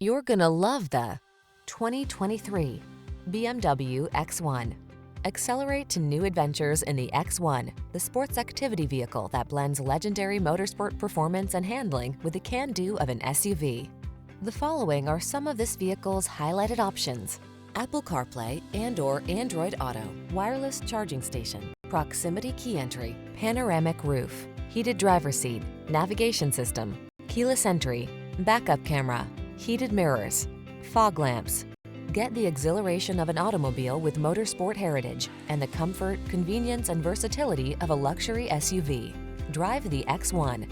You're gonna love the 2023 BMW X1. Accelerate to new adventures in the X1, the sports activity vehicle that blends legendary motorsport performance and handling with the can-do of an SUV. The following are some of this vehicle's highlighted options: Apple CarPlay and/or Android Auto, wireless charging station, proximity key entry, panoramic roof, heated driver's seat, navigation system, keyless entry, backup camera, heated mirrors, fog lamps. Get the exhilaration of an automobile with motorsport heritage and the comfort, convenience, and versatility of a luxury SUV. Drive the X1.